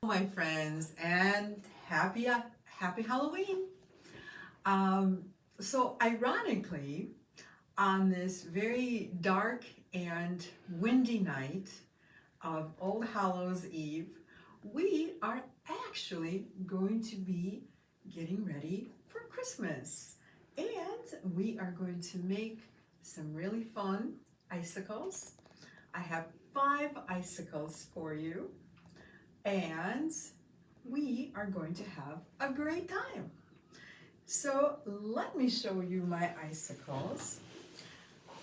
my friends, and happy Halloween. So ironically, on this very dark and windy night of All Hallows Eve, we are actually going to be getting ready for Christmas. And we are going to make some really fun icicles. I have 5 icicles for you, and we are going to have a great time. So let me show you my icicles.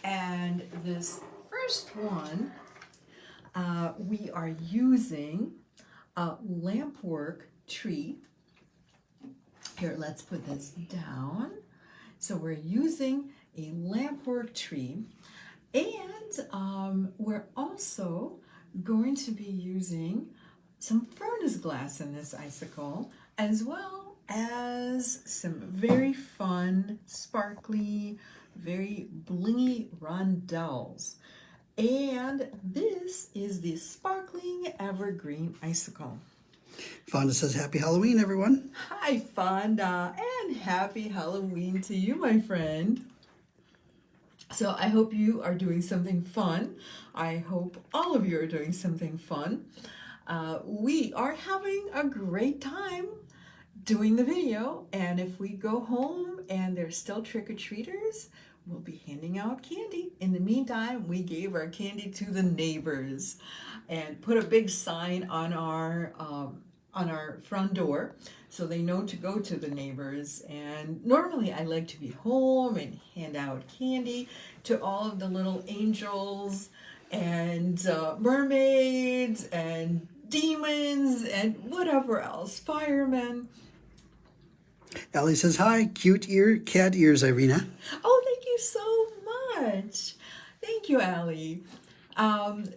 And this first one, we are using a lampwork tree. Here, let's put this down. So we're using a lampwork tree, and we're also going to be using some furnace glass in this icicle, as well as some very fun, sparkly, very blingy rondelles. And this is the sparkling evergreen icicle. Fonda says happy Halloween, everyone. Hi, Fonda, and happy Halloween to you, my friend. So I hope you are doing something fun. I hope all of you are doing something fun. We are having a great time doing the video, and if we go home and there's still trick-or-treaters, we'll be handing out candy. In the meantime, we gave our candy to the neighbors and put a big sign on our front door so they know to go to the neighbors. And normally I like to be home and hand out candy to all of the little angels and mermaids and demons and whatever else, firemen. Allie says hi, cat ears, Irina. Oh, thank you so much. Thank you, Allie.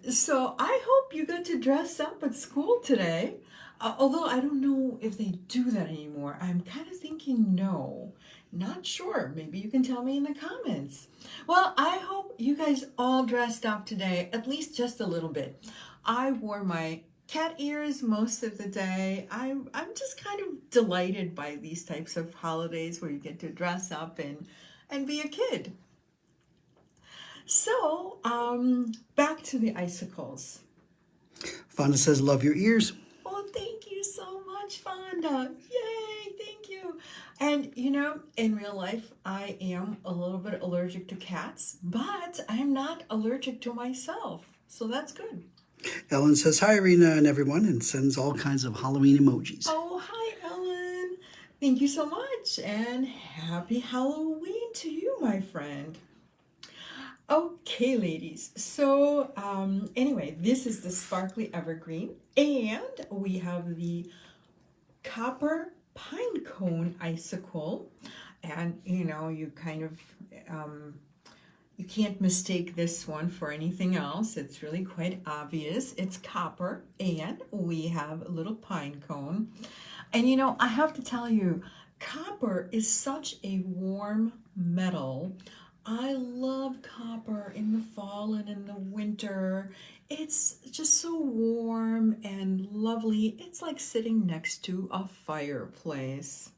So I hope you got to dress up at school today. Although I don't know if they do that anymore. I'm kind of thinking no. Not sure. Maybe you can tell me in the comments. Well, I hope you guys all dressed up today, at least just a little bit. I wore my cat ears most of the day. I'm just kind of delighted by these types of holidays where you get to dress up and be a kid. So, back to the icicles. Fonda says love your ears. Oh, thank you so much, Fonda. Yay, thank you. And you know, in real life, I am a little bit allergic to cats, but I'm not allergic to myself. So that's good. Ellen says hi, Irina and everyone, and sends all kinds of Halloween emojis. Oh, hi, Ellen. Thank you so much, and happy Halloween to you, my friend. Okay, ladies, so anyway, this is the sparkly evergreen, and we have the copper pinecone icicle, and you know, you kind of you can't mistake this one for anything else. It's really quite obvious. It's copper, and we have a little pine cone. And you know, I have to tell you, copper is such a warm metal. I love copper in the fall and in the winter. It's just so warm and lovely. It's like sitting next to a fireplace.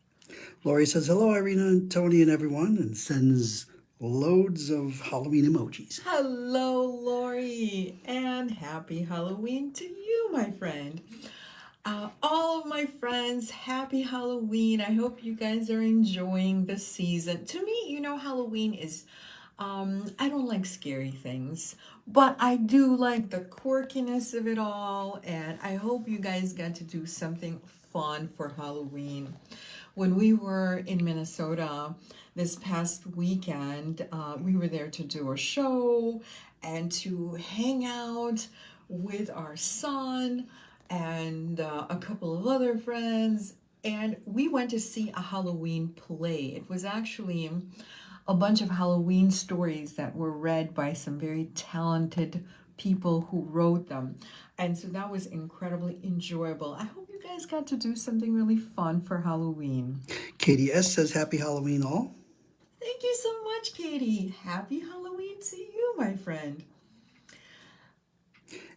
Lori says hello, Irina and Tony and everyone, and sends loads of Halloween emojis. Hello, Lori, and happy Halloween to you, my friend. All of my friends, happy Halloween. I hope you guys are enjoying the season. To me, you know, Halloween is, I don't like scary things, but I do like the quirkiness of it all, and I hope you guys got to do something fun for Halloween. When we were in Minnesota this past weekend, we were there to do a show and to hang out with our son and a couple of other friends, and we went to see a Halloween play. It was actually a bunch of Halloween stories that were read by some very talented people who wrote them, and so that was incredibly enjoyable. I hope you guys got to do something really fun for Halloween. Katie S says happy Halloween all. Thank you so much, Katie. Happy Halloween to you, my friend.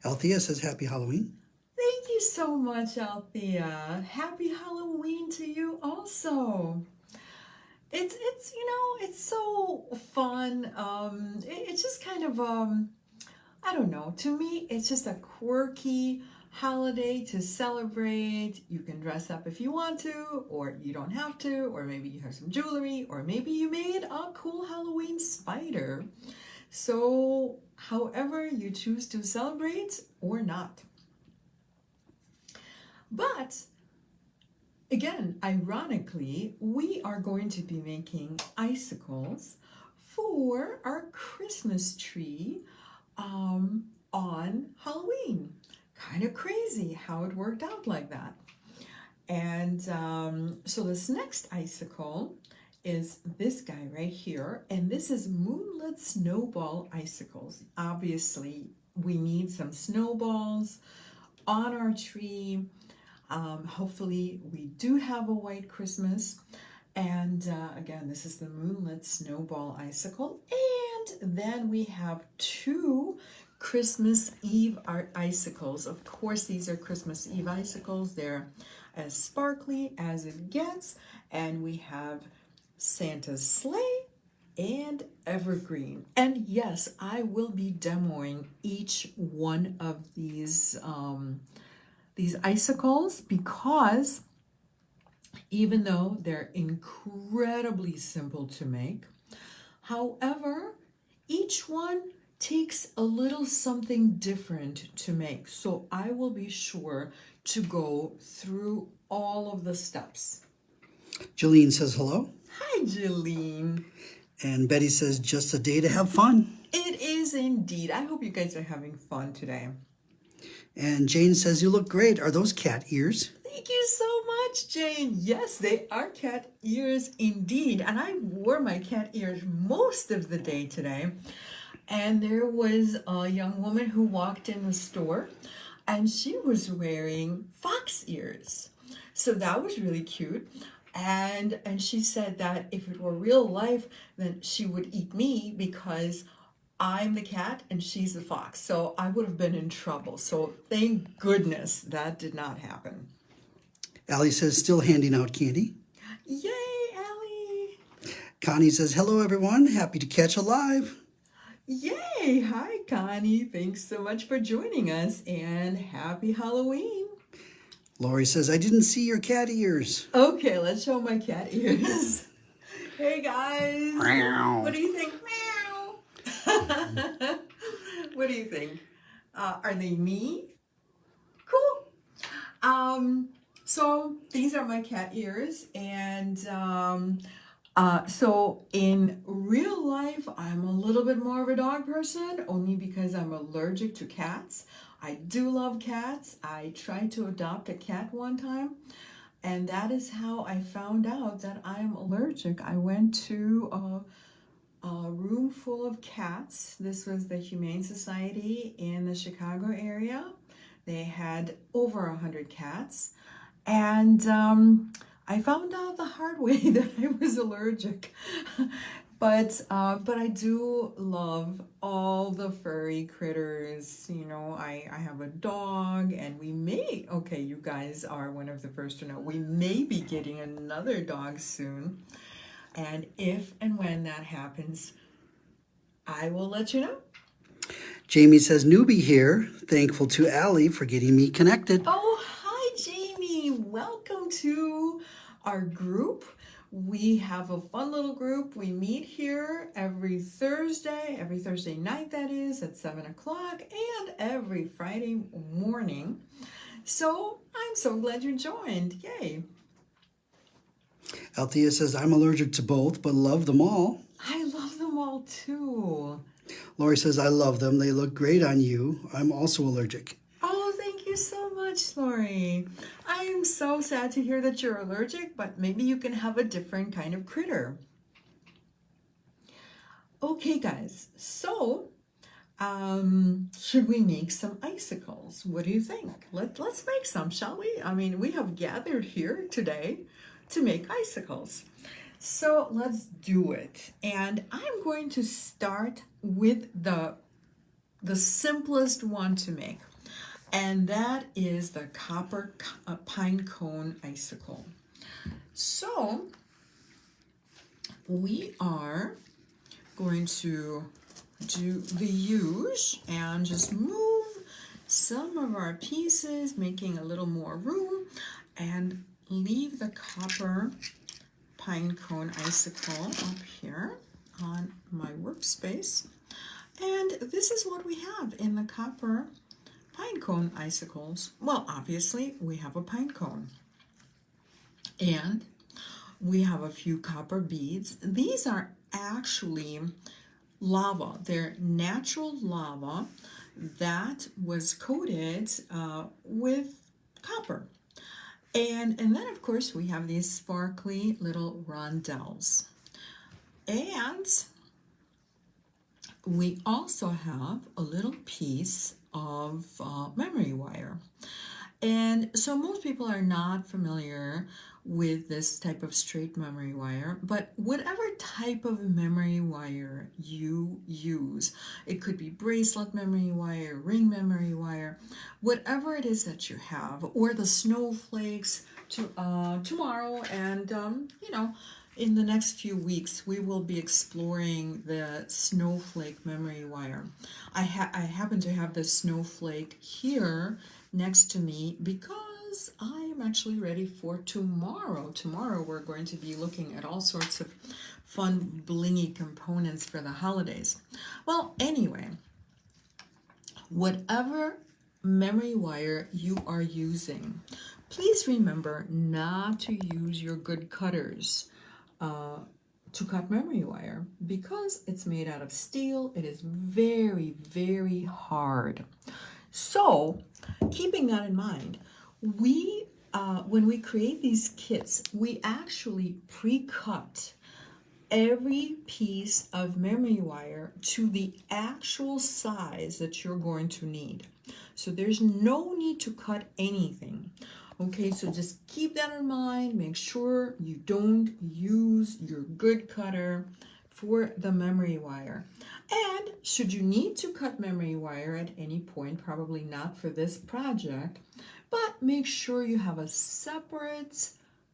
Althea says happy Halloween. Thank you so much, Althea. Happy Halloween to you also. It's it's so fun. It's just kind of I don't know. To me, it's just a quirky holiday to celebrate. You can dress up if you want to, or you don't have to, or maybe you have some jewelry, or maybe you made a cool Halloween spider. So, however you choose to celebrate or not. But again, ironically, we are going to be making icicles for our Christmas tree on Halloween. Kind of crazy how it worked out like that. And so this next icicle is this guy right here, and this is Moonlit Snowball icicles. Obviously, we need some snowballs on our tree. Hopefully, we do have a white Christmas. And again, this is the Moonlit Snowball icicle. And then we have two Christmas Eve icicles. Of course, these are Christmas Eve icicles. They're as sparkly as it gets. And we have Santa's sleigh and Evergreen. And yes, I will be demoing each one of these icicles, because even though they're incredibly simple to make, however, each one takes a little something different to make. So I will be sure to go through all of the steps. Jolene says hello. Hi, Jolene. And Betty says, just a day to have fun. It is indeed. I hope you guys are having fun today. And Jane says, you look great. Are those cat ears? Thank you so much, Jane. Yes, they are cat ears indeed. And I wore my cat ears most of the day today. And there was a young woman who walked in the store, and she was wearing fox ears. So that was really cute. And she said that if it were real life, then she would eat me because I'm the cat and she's the fox. So I would have been in trouble. So thank goodness that did not happen. Allie says, still handing out candy. Yay, Allie. Connie says, hello, everyone. Happy to catch a live. Yay. Hi, Connie. Thanks so much for joining us, and happy Halloween. Lori says, I didn't see your cat ears. Okay, let's show my cat ears. Hey, guys. Meow. What do you think? Meow. What do you think? Are they me? Cool. So these are my cat ears, and so in real life, I'm a little bit more of a dog person, only because I'm allergic to cats. I do love cats. I tried to adopt a cat one time, and that is how I found out that I'm allergic. I went to a room full of cats. This was the Humane Society in the Chicago area. They had over 100 cats. And I found out the hard way that I was allergic. But I do love all the furry critters. You know, I have a dog, and we may, okay, you guys are one of the first to know, we may be getting another dog soon. And if and when that happens, I will let you know. Jamie says, newbie here. Thankful to Allie for getting me connected. Oh, hi, Jamie. Welcome to our group. We have a fun little group. We meet here every Thursday night, that is, at 7 o'clock, and every Friday morning. So I'm so glad you joined. Yay. Althea says, I'm allergic to both, but love them all. I love them all too. Lori says, I love them. They look great on you. I'm also allergic. Oh, thank you so much, Lori. I am so sad to hear that you're allergic, but maybe you can have a different kind of critter. Okay, guys, so should we make some icicles? What do you think? Let's make some, shall we? I mean, we have gathered here today to make icicles. So let's do it. And I'm going to start with the simplest one to make. and that is the copper Pinecone icicle. So we are going to do the use and just move some of our pieces, making a little more room, and leave the copper Pinecone icicle up here on my workspace. And this is what we have in the copper Pinecone icicles. Well, obviously we have a pine cone, and we have a few copper beads. These are actually lava. They're natural lava that was coated with copper. And then, of course, we have these sparkly little rondelles. And we also have a little piece of memory wire. And so most people are not familiar with this type of straight memory wire, but whatever type of memory wire you use, it could be bracelet memory wire, ring memory wire, whatever it is that you have, or the snowflakes tomorrow, and in the next few weeks, we will be exploring the snowflake memory wire. I happen to have the snowflake here next to me because I am actually ready for tomorrow. Tomorrow we're going to be looking at all sorts of fun blingy components for the holidays. Well, anyway, whatever memory wire you are using, please remember not to use your good cutters to cut memory wire because it's made out of steel. It is very, very hard. So, keeping that in mind, we when we create these kits, we actually pre-cut every piece of memory wire to the actual size that you're going to need. So there's no need to cut anything. Okay, so just keep that in mind. Make sure you don't use your good cutter for the memory wire. And should you need to cut memory wire at any point, probably not for this project, but make sure you have a separate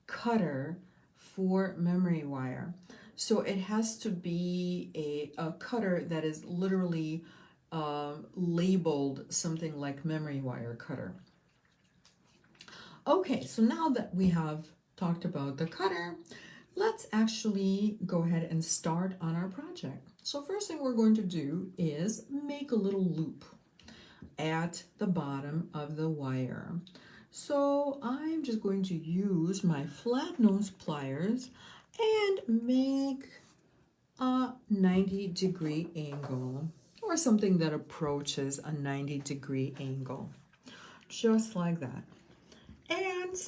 cutter for memory wire. So it has to be a cutter that is literally labeled something like memory wire cutter. Okay, so now that we have talked about the cutter, let's actually go ahead and start on our project. So first thing we're going to do is make a little loop at the bottom of the wire. So I'm just going to use my flat nose pliers and make a 90-degree angle, or something that approaches a 90-degree angle, just like that. And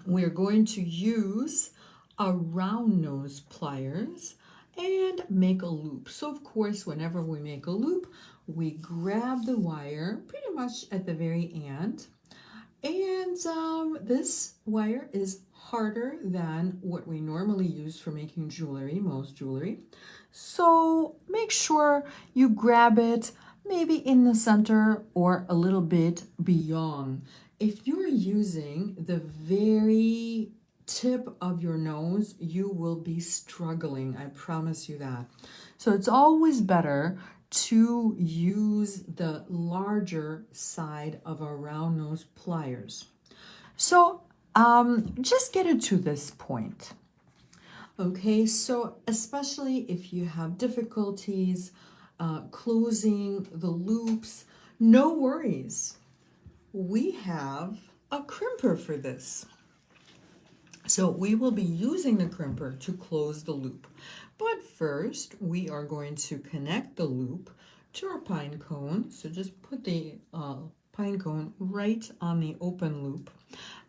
we're going to use a round nose pliers and make a loop. So of course, whenever we make a loop, we grab the wire pretty much at the very end. And this wire is harder than what we normally use for making jewelry, most jewelry. So make sure you grab it maybe in the center or a little bit beyond. If you're using the very tip of your nose, you will be struggling. I promise you that. So it's always better to use the larger side of a round nose pliers. So just get it to this point. Okay, so especially if you have difficulties closing the loops, no worries. We have a crimper for this. So we will be using the crimper to close the loop. But first, we are going to connect the loop to our pine cone. So just put the pine cone right on the open loop.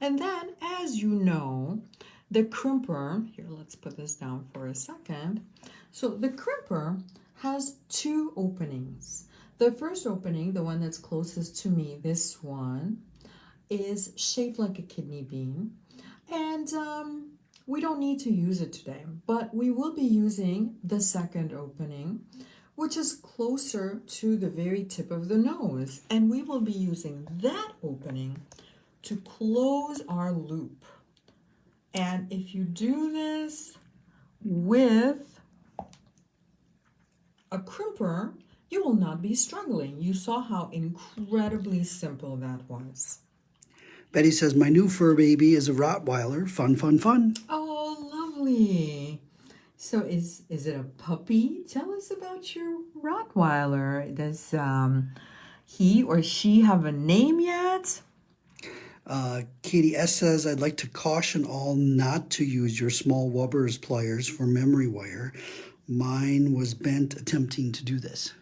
And then, as you know, the crimper, here, let's put this down for a second. So the crimper has two openings. The first opening, the one that's closest to me, this one, is shaped like a kidney bean. And we don't need to use it today, but we will be using the second opening, which is closer to the very tip of the nose. And we will be using that opening to close our loop. And if you do this with a crimper, you will not be struggling. You saw how incredibly simple that was. Betty says, my new fur baby is a Rottweiler. Fun, fun, fun. Oh, lovely. So is it a puppy? Tell us about your Rottweiler. Does he or she have a name yet? Katie S. says, I'd like to caution all not to use your small Wubbers pliers for memory wire. Mine was bent attempting to do this.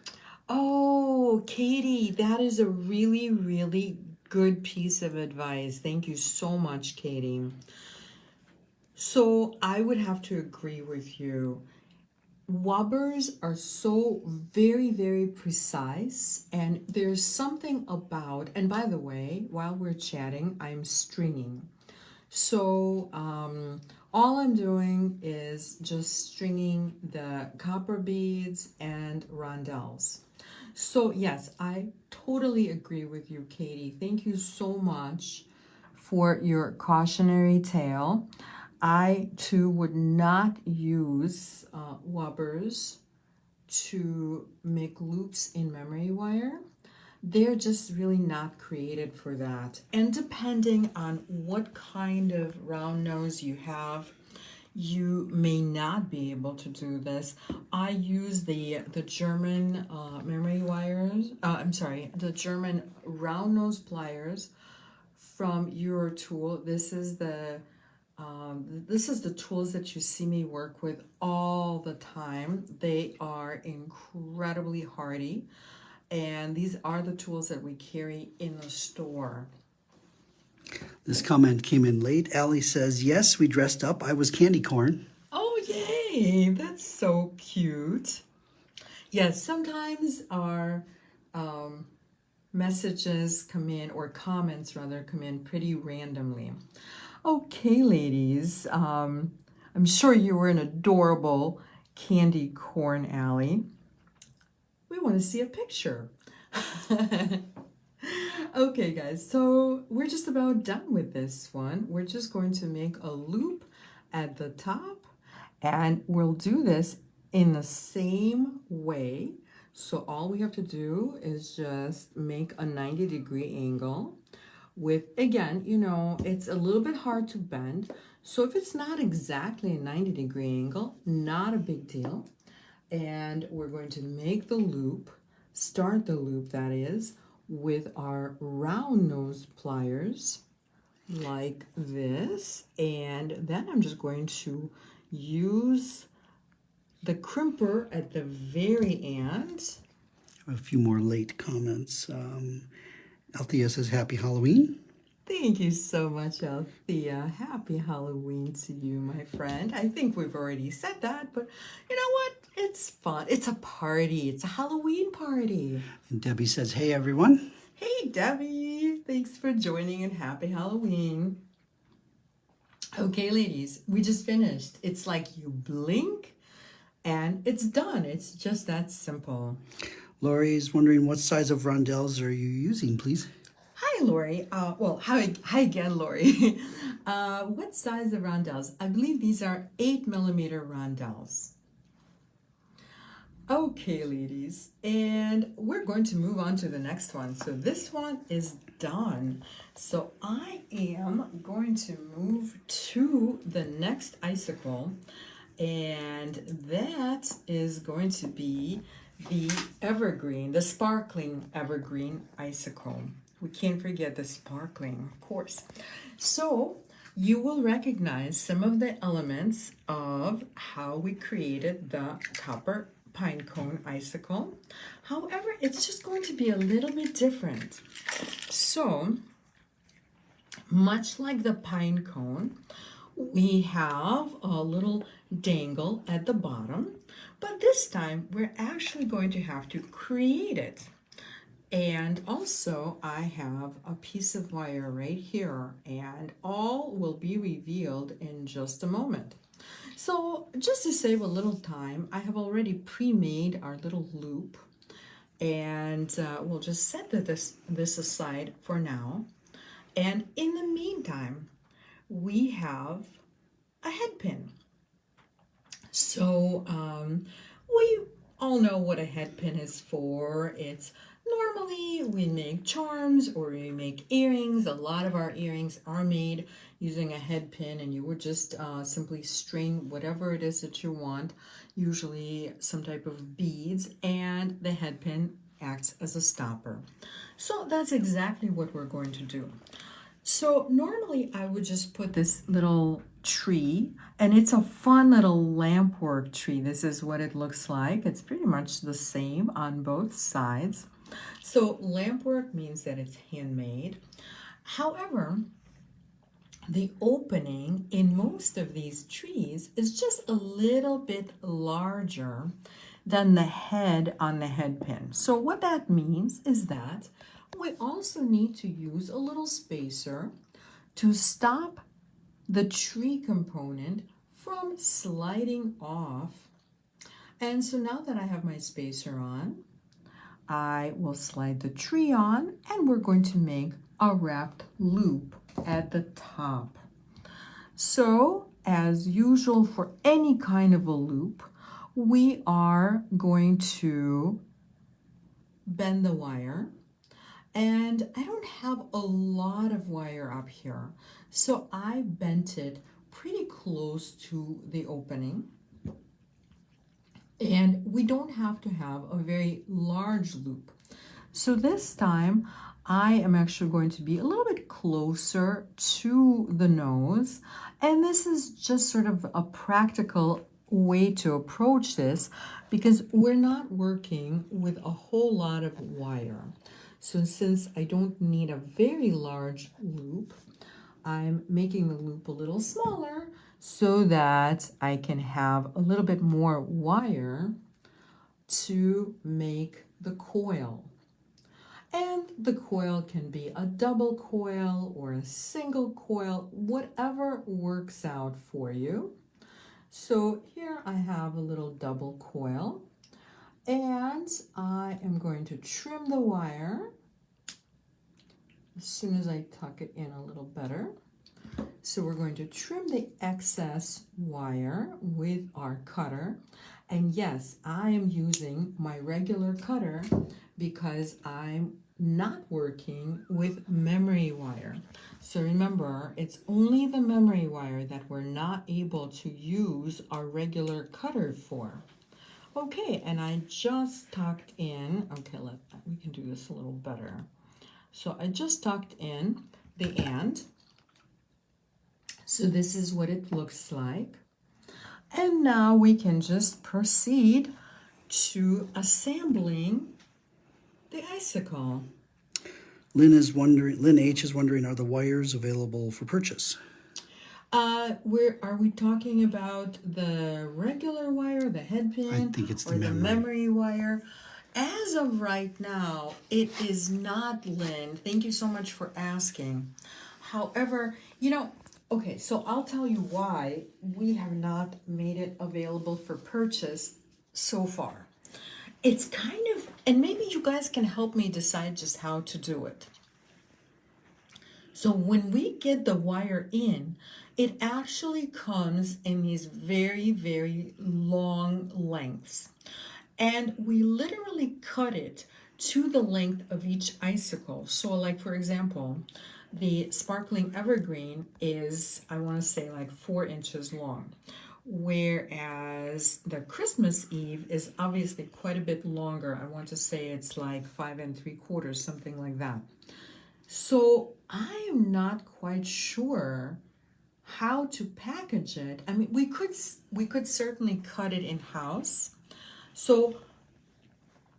Oh, Katie, that is a really, really good piece of advice. Thank you so much, Katie. So I would have to agree with you. Wubbers are so very, very precise, and there's something about, and by the way, while we're chatting, I'm stringing. So all I'm doing is just stringing the copper beads and rondelles. So yes, I totally agree with you, Katie. Thank you so much for your cautionary tale. I too would not use Wubbers to make loops in memory wire. They're just really not created for that. And depending on what kind of round nose you have, you may not be able to do this. I use the German memory wires, the German round nose pliers from Eurotool. This is the tools that you see me work with all the time. They are incredibly hardy, and these are the tools that we carry in the store. This comment came in late. Allie says, yes, we dressed up. I was candy corn. Oh, yay! That's so cute. Yes, sometimes our messages come in, or comments rather, come in pretty randomly. Okay, ladies, I'm sure you were an adorable candy corn alley. We want to see a picture. Okay, guys, so we're just about done with this one. We're just going to make a loop at the top, and we'll do this in the same way. So all we have to do is just make a 90-degree angle with, again, you know, it's a little bit hard to bend. So if it's not exactly a 90-degree angle, not a big deal. And we're going to make the loop, start the loop that is, with our round nose pliers like this. And then I'm just going to use the crimper at the very end. A few more late comments. Althea says, happy Halloween. Thank you so much, Althea. Happy Halloween to you, my friend. I think we've already said that, but you know what? It's fun. It's a party. It's a Halloween party. And Debbie says, hey, everyone. Hey, Debbie. Thanks for joining and happy Halloween. Okay, ladies, we just finished. It's like you blink and it's done. It's just that simple. Lori's wondering, what size of rondelles are you using, please? Hi, Lori. Hi again, Lori. What size of rondelles? I believe these are 8mm rondelles. Okay, ladies, and we're going to move on to the next one. So this one is done. So I am going to move to the next icicle, and that is going to be the Evergreen, the sparkling Evergreen icicle. We can't forget the sparkling, of course. So you will recognize some of the elements of how we created the copper Pinecone icicle. However, it's just going to be a little bit different. So, much like the Pinecone, we have a little dangle at the bottom, but this time we're actually going to have to create it. And also I have a piece of wire right here, and all will be revealed in just a moment. So just to save a little time, I have already pre-made our little loop, and we'll just set this aside for now. And in the meantime, we have a head pin. So we all know what a head pin is for. It's normally we make charms or we make earrings. A lot of our earrings are made using a head pin, and you would just simply string whatever it is that you want, usually some type of beads, and the head pin acts as a stopper. So that's exactly what we're going to do. So normally I would just put this little tree, and it's a fun little lampwork tree. This is what it looks like. It's pretty much the same on both sides. So lampwork means that it's handmade. However, the opening in most of these trees is just a little bit larger than the head on the head pin. So what that means is that we also need to use a little spacer to stop the tree component from sliding off. And so now that I have my spacer on, I will slide the tree on, and we're going to make a wrapped loop at the top. So as usual for any kind of a loop, we are going to bend the wire. And I don't have a lot of wire up here, so I bent it pretty close to the opening. And we don't have to have a very large loop. So this time I am actually going to be a little bit closer to the nose. And this is just sort of a practical way to approach this because we're not working with a whole lot of wire. So since I don't need a very large loop, I'm making the loop a little smaller so that I can have a little bit more wire to make the coil. And the coil can be a double coil or a single coil, whatever works out for you. So here I have a little double coil, and I am going to trim the wire as soon as I tuck it in a little better. So we're going to trim the excess wire with our cutter. And yes, I am using my regular cutter because I'm not working with memory wire. So remember, it's only the memory wire that we're not able to use our regular cutter for. Okay, and I just tucked in, okay, we can do this a little better. So I just tucked in the end. So this is what it looks like. And now we can just proceed to assembling the icicle. Lynn H is wondering, are the wires available for purchase? Are we talking about the regular wire, the head pin, I think it's or the memory wire? As of right now, it is not, Lynn. Thank you so much for asking. However, okay, so I'll tell you why we have not made it available for purchase so far. It's kind of, and maybe you guys can help me decide just how to do it. So when we get the wire in, it actually comes in these very, very long lengths. And we literally cut it to the length of each icicle. So like, for example, the sparkling evergreen is, I want to say, like 4 inches long, whereas the Christmas Eve is obviously quite a bit longer. I want to say it's like 5 3/4, something like that. So I am not quite sure how to package it. I mean, we could certainly cut it in house. So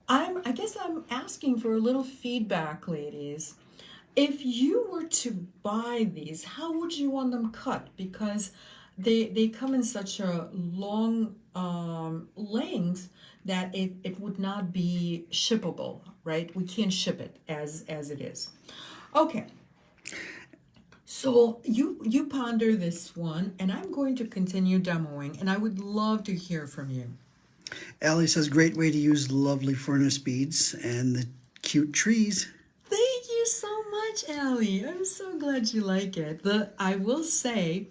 I guess I'm asking for a little feedback, ladies. If you were to buy these, how would you want them cut? Because they come in such a long length that it would not be shippable, right? We can't ship it as it is. Okay. So you ponder this one, and I'm going to continue demoing, and I would love to hear from you. Allie says, great way to use lovely furnace beads and the cute trees. Thank you so much, Allie. I'm so glad you like it. I will say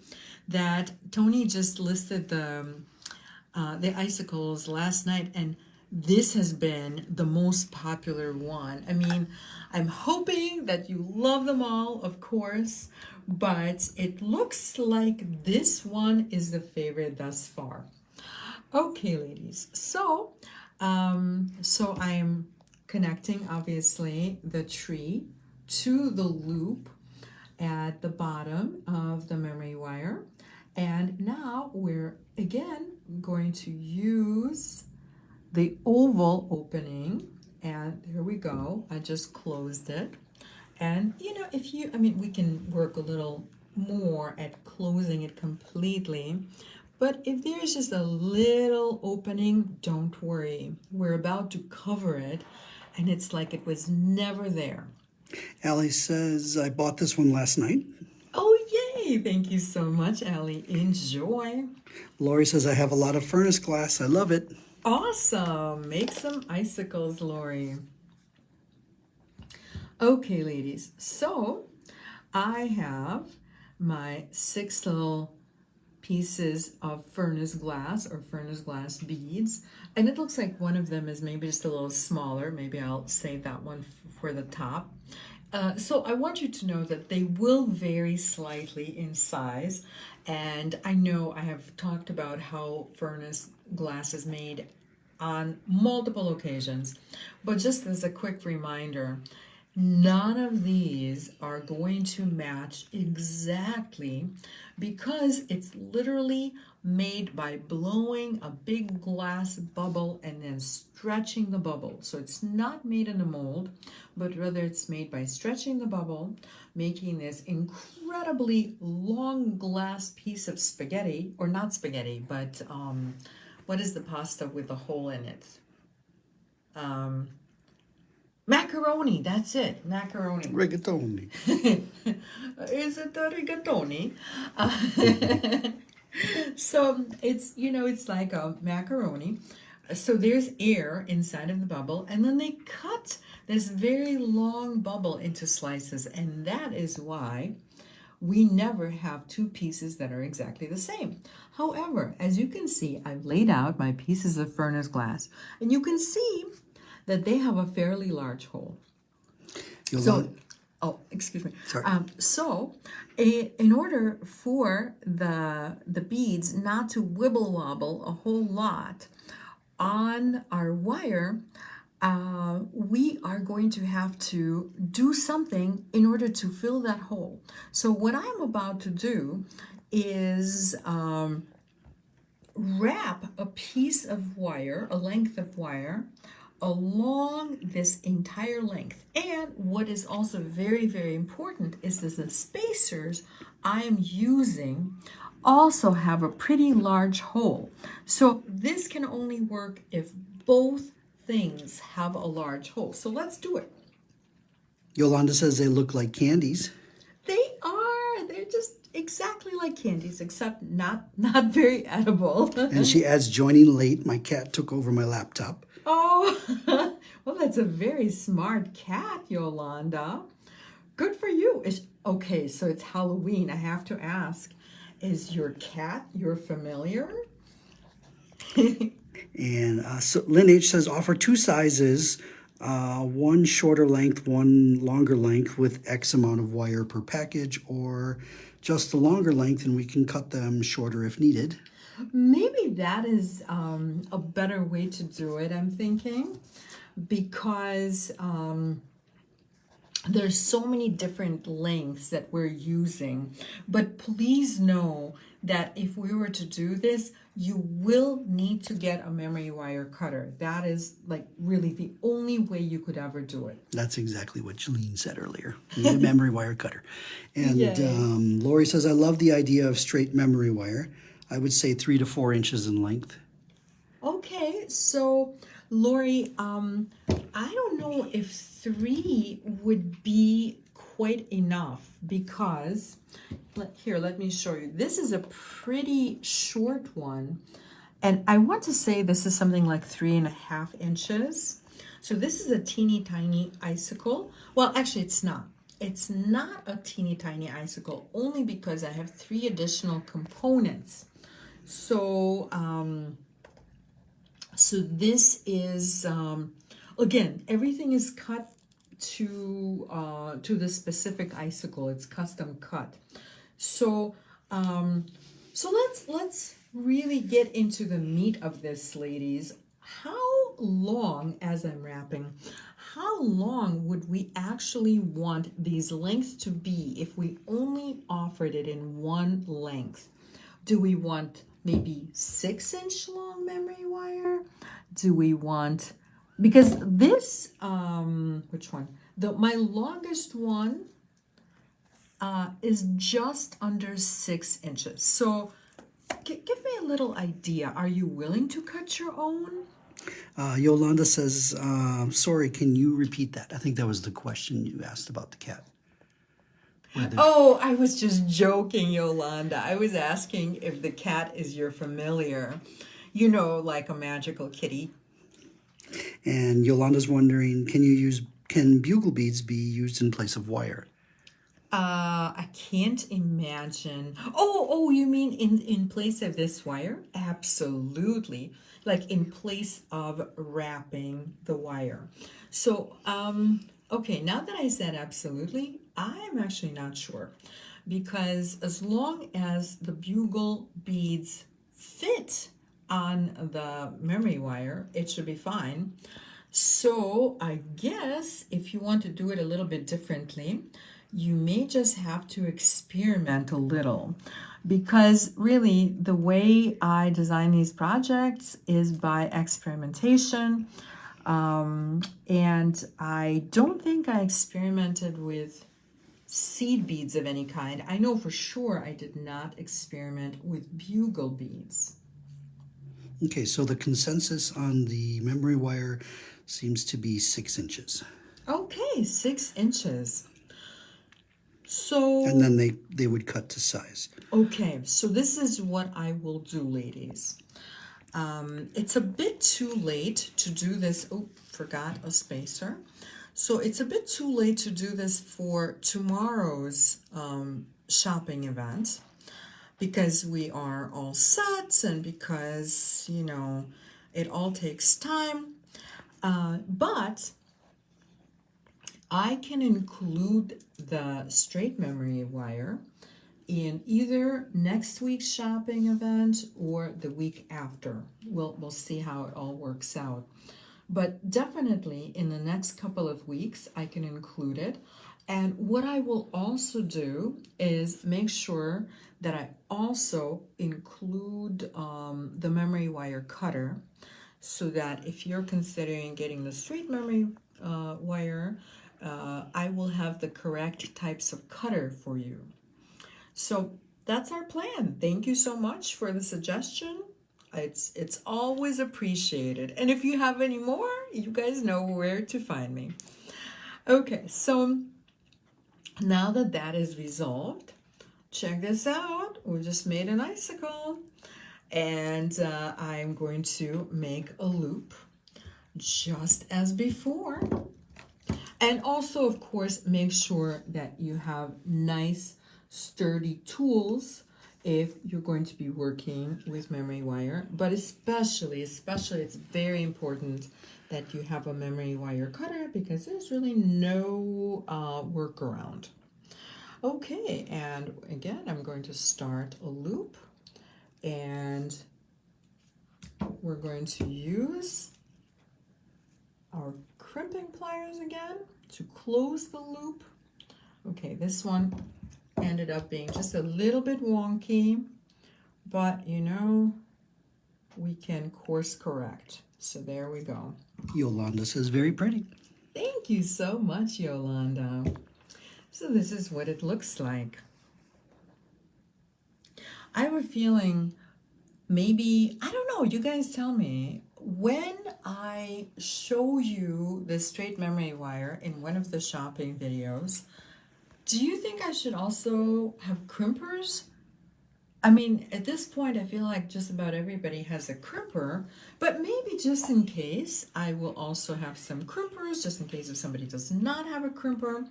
that Tony just listed the icicles last night, and this has been the most popular one. I mean, I'm hoping that you love them all, of course, but it looks like this one is the favorite thus far. Okay, ladies. So I am connecting obviously the tree to the loop at the bottom of the memory wire. And now we're again going to use the oval opening. And here we go. I just closed it. And I mean, we can work a little more at closing it completely. But if there's just a little opening, don't worry. We're about to cover it, and it's like it was never there. Allie says, I bought this one last night. Oh, yay! Thank you so much, Allie. Enjoy. Lori says, I have a lot of furnace glass. I love it. Awesome. Make some icicles, Lori. Okay, ladies. So I have my 6 little pieces of furnace glass or furnace glass beads, and it looks like one of them is maybe just a little smaller. Maybe I'll save that one for the top. So I want you to know that they will vary slightly in size, and I know I have talked about how furnace glass is made on multiple occasions, but just as a quick reminder, none of these are going to match exactly because it's literally made by blowing a big glass bubble and then stretching the bubble. So it's not made in a mold, but rather it's made by stretching the bubble, making this incredibly long glass piece of spaghetti, or not spaghetti, but what is the pasta with a hole in it? Macaroni, that's it, macaroni. Rigatoni. Is it the rigatoni? So it's like a macaroni. So there's air inside of the bubble, and then they cut this very long bubble into slices, and that is why we never have two pieces that are exactly the same. However, as you can see, I've laid out my pieces of furnace glass, and you can see that they have a fairly large hole. Oh, excuse me. Sorry. In order for the beads not to wibble wobble a whole lot on our wire, we are going to have to do something in order to fill that hole. So what I'm about to do is wrap a piece of wire, a length of wire, along this entire length. And what is also very, very important is that the spacers I'm using also have a pretty large hole. So this can only work if both things have a large hole. So let's do it. Yolanda says they look like candies. They are. They're just exactly like candies, except not very edible. And she adds, joining late. My cat took over my laptop. Oh, well, that's a very smart cat, Yolanda. Good for you. Okay, so it's Halloween. I have to ask, is your cat your familiar? And so Lynn H says, offer two sizes, one shorter length, one longer length with X amount of wire per package, or just the longer length and we can cut them shorter if needed. Maybe that is a better way to do it, I'm thinking, because there's so many different lengths that we're using. But please know that if we were to do this, you will need to get a memory wire cutter. That is like really the only way you could ever do it. That's exactly what Jeline said earlier. You need a memory wire cutter. And Lori says, I love the idea of straight memory wire. I would say 3 to 4 inches in length. Okay, so Lori, I don't know if 3 would be quite enough because, let me show you. This is a pretty short one. And I want to say this is something like 3.5 inches. So this is a teeny tiny icicle. Well, actually it's not. It's not a teeny tiny icicle only because I have 3 additional components. So, so this is, again, everything is cut to the specific icicle. It's custom cut. So, so let's really get into the meat of this, ladies. How long, as I'm wrapping, how long would we actually want these lengths to be if we only offered it in one length? Do we want maybe 6-inch long memory wire? Do we want, because this, which one? My longest one is just under 6 inches. So give me a little idea. Are you willing to cut your own? Yolanda says, sorry, can you repeat that? I think that was the question you asked about the cat. Oh, I was just joking, Yolanda. I was asking if the cat is your familiar, you know, like a magical kitty. And Yolanda's wondering, can bugle beads be used in place of wire? I can't imagine. Oh, you mean in place of this wire? Absolutely. Like in place of wrapping the wire. So, okay, now that I said absolutely, I'm actually not sure. Because as long as the bugle beads fit on the memory wire, it should be fine. So I guess if you want to do it a little bit differently, you may just have to experiment a little, because really the way I design these projects is by experimentation. And I don't think I experimented with seed beads of any kind. I know for sure I did not experiment with bugle beads. Okay, so the consensus on the memory wire seems to be 6 inches. Okay, 6 inches. So, and then they would cut to size. Okay, so this is what I will do, ladies. It's a bit too late to do this. Oh, forgot a spacer. So it's a bit too late to do this for tomorrow's shopping event, because we are all set and because, you know, it all takes time. But I can include the straight memory wire in either next week's shopping event or the week after. We'll see how it all works out. But definitely in the next couple of weeks, I can include it. And what I will also do is make sure that I also include the memory wire cutter, so that if you're considering getting the straight memory wire, I will have the correct types of cutter for you. So that's our plan. Thank you so much for the suggestion. It's always appreciated. And if you have any more, you guys know where to find me. Okay, so now that that is resolved, check this out. We just made an icicle, and I'm going to make a loop just as before. And also, of course, make sure that you have nice sturdy tools if you're going to be working with memory wire, but especially it's very important that you have a memory wire cutter, because there's really no workaround. Okay, and again, I'm going to start a loop, and we're going to use our crimping pliers again to close the loop. Okay, this one ended up being just a little bit wonky, but you know, we can course correct. So there we go. Yolanda says very pretty. Thank you so much, Yolanda. So this is what it looks like. I have a feeling maybe, I don't know, you guys tell me, when I show you the straight memory wire in one of the shopping videos, Do you think I should also have crimpers? I mean, at this point, I feel like just about everybody has a crimper, but maybe just in case, I will also have some crimpers, just in case if somebody does not have a crimper,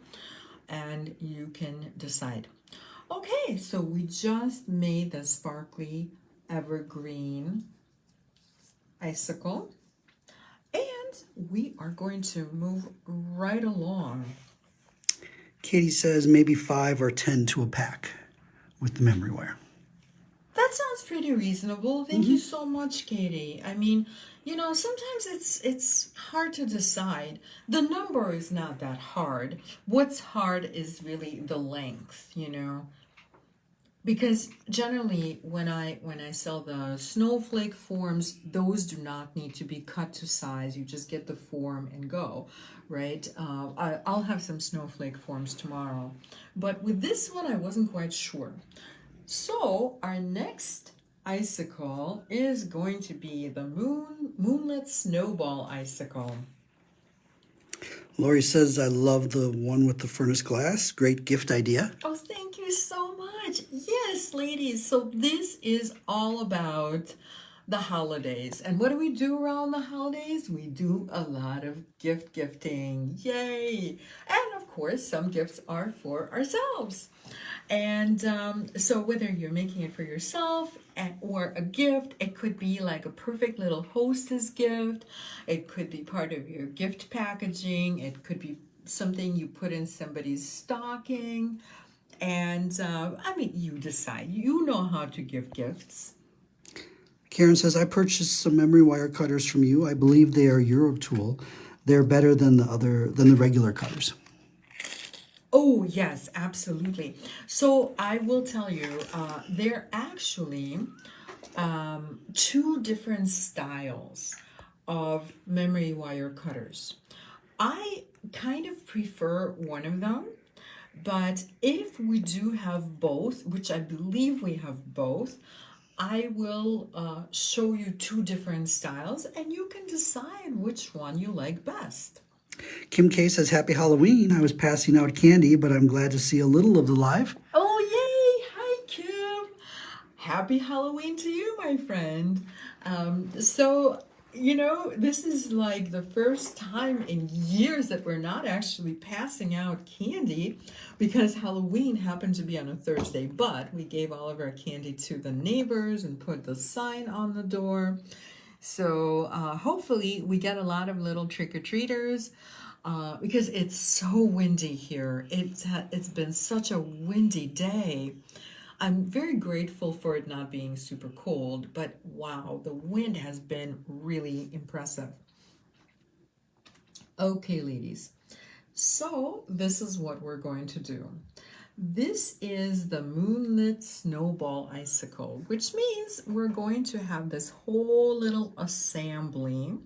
and you can decide. Okay, so we just made the sparkly evergreen icicle, and we are going to move right along. Katie says maybe 5 or 10 to a pack with the memory wire. That sounds pretty reasonable. Thank you so much, Katie. I mean, sometimes it's hard to decide. The number is not that hard. What's hard is really the length. Because generally when I sell the snowflake forms, those do not need to be cut to size. You just get the form and go, right? I'll have some snowflake forms tomorrow. But with this one, I wasn't quite sure. So our next icicle is going to be the Moonlit Snowball icicle. Lori says, I love the one with the furnace glass. Great gift idea. Oh, thank you so much. Yes, ladies. So this is all about the holidays. And what do we do around the holidays? We do a lot of gifting. Yay! And of course, some gifts are for ourselves. And so whether you're making it for yourself or a gift, it could be like a perfect little hostess gift. It could be part of your gift packaging. It could be something you put in somebody's stocking. And I mean, you decide. You know how to give gifts. Karen says, I purchased some memory wire cutters from you. I believe they are Eurotool. They're better than the regular cutters. Oh, yes, absolutely. So I will tell you, they're actually two different styles of memory wire cutters. I kind of prefer one of them, but if we do have both, which I believe we have both, I will show you two different styles and you can decide which one you like best. Kim K says, Happy Halloween. I was passing out candy, but I'm glad to see a little of the live. Oh, yay! Hi, Kim. Happy Halloween to you, my friend. This is like the first time in years that we're not actually passing out candy because Halloween happened to be on a Thursday, but we gave all of our candy to the neighbors and put the sign on the door. So hopefully we get a lot of little trick-or-treaters because it's so windy here. It's been such a windy day. I'm very grateful for it not being super cold, but wow, the wind has been really impressive. Okay, ladies. So this is what we're going to do. This is the Moonlit Snowball Icicle, which means we're going to have this whole little assembly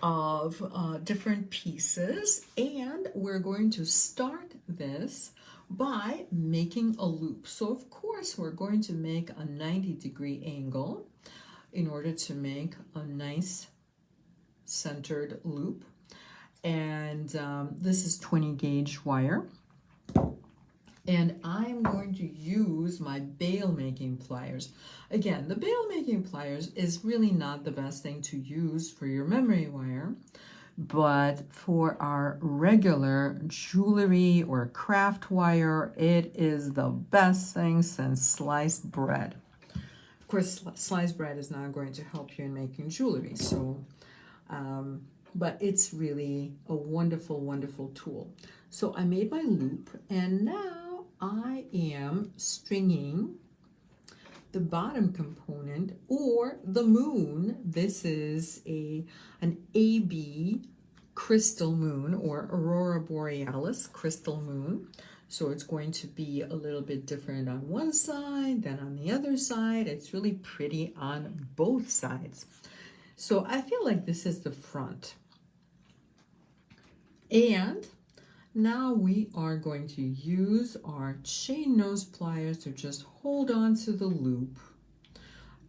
of different pieces, and we're going to start this by making a loop. So of course we're going to make a 90-degree angle in order to make a nice centered loop. And this is 20 gauge wire. And I'm going to use my bail making pliers. Again, the bail making pliers is really not the best thing to use for your memory wire, but for our regular jewelry or craft wire, it is the best thing since sliced bread. Of course, sliced bread is not going to help you in making jewelry, but it's really a wonderful, wonderful tool. So I made my loop, and now I am stringing the bottom component or the moon. This is an AB crystal moon or Aurora Borealis crystal moon. So it's going to be a little bit different on one side than on the other side. It's really pretty on both sides. So I feel like this is the front. And now we are going to use our chain nose pliers to just hold on to the loop.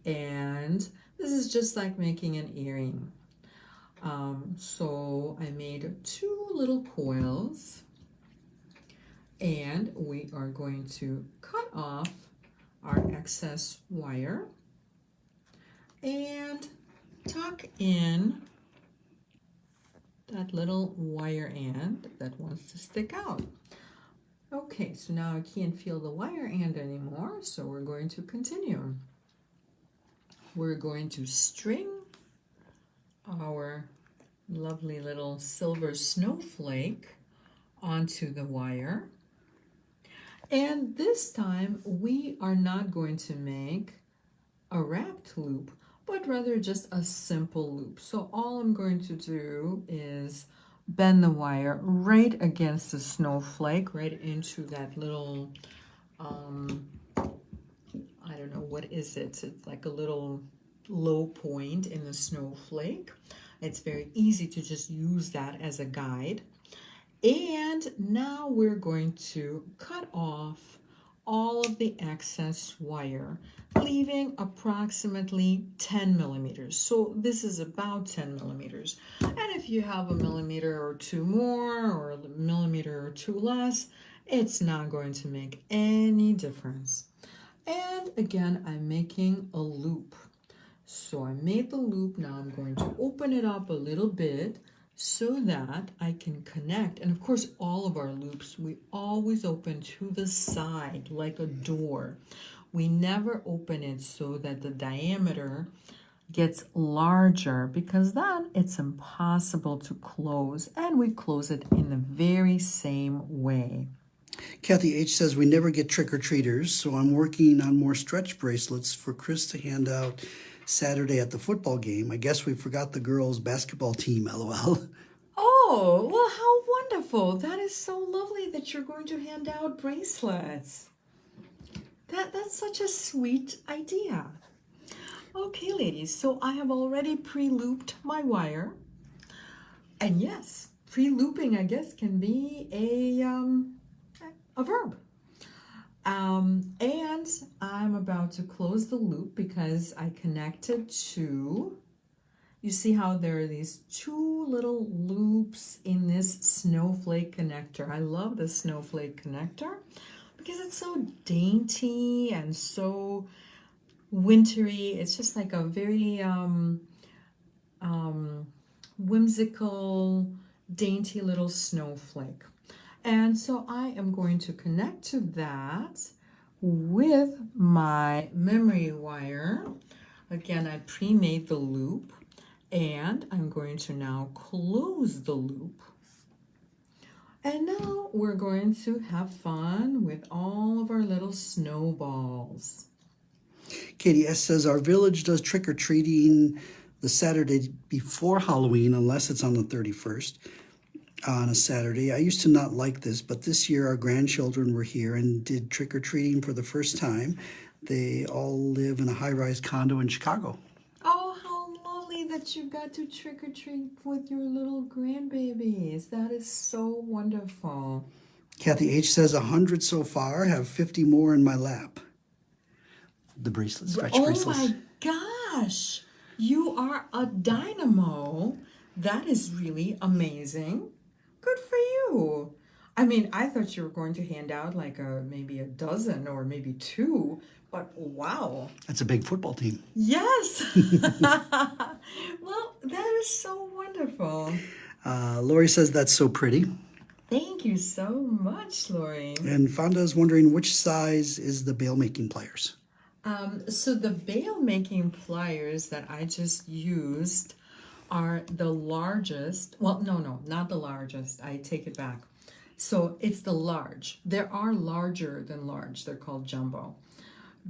And this is just like making an earring. So I made two little coils And we are going to cut off our excess wire and tuck in that little wire end that wants to stick out. Okay, so now I can't feel the wire end anymore, so we're going to continue. We're going to string our lovely little silver snowflake onto the wire. And this time we are not going to make a wrapped loop, but rather just a simple loop. So all I'm going to do is bend the wire right against the snowflake, right into that little, I don't know, what is it? It's like a little low point in the snowflake. It's very easy to just use that as a guide. And now we're going to cut off all of the excess wire, leaving approximately 10 millimeters. So this is about 10 millimeters. And if you have a millimeter or two more or a millimeter or two less, it's not going to make any difference. And again, I'm making a loop. So I made the loop. Now I'm going to open it up a little bit so that I can connect. And of course, all of our loops, we always open to the side like a door. We never open it so that the diameter gets larger, because then it's impossible to close, and we close it in the very same way. Kathy H says we never get trick-or-treaters, so I'm working on more stretch bracelets for Chris to hand out Saturday at the football game. I guess we forgot the girls' basketball team, LOL. Oh, well, how wonderful. That is so lovely that you're going to hand out bracelets. That's such a sweet idea. Okay, ladies, so I have already pre-looped my wire. And yes, pre-looping, I guess, can be a verb. And I'm about to close the loop because I connected to, you see how there are these two little loops in this snowflake connector. I love the snowflake connector because it's so dainty and so wintry. It's just like a very whimsical, dainty little snowflake. And so I am going to connect to that with my memory wire. Again, I pre-made the loop, and I'm going to now close the loop. And now we're going to have fun with all of our little snowballs. Katie S says our village does trick-or-treating the Saturday before Halloween, unless it's on the 31st. On a Saturday. I used to not like this, but this year our grandchildren were here and did trick-or-treating for the first time. They all live in a high-rise condo in Chicago. Oh, how lovely that you got to trick-or-treat with your little grandbabies. That is so wonderful. Kathy H says 100 so far, have 50 more in my lap. The bracelets, stretch bracelets. Oh my gosh, you are a dynamo. That is really amazing. Good for you. I mean, I thought you were going to hand out like maybe a dozen or maybe two, but wow. That's a big football team. Yes. Well, that is so wonderful. Lori says that's so pretty. Thank you so much, Lori. And Fonda is wondering which size is the bail making pliers. So the bail making pliers that I just used are the largest. Well, no, not the largest. I take it back. So it's the large. There are larger than large. They're called jumbo.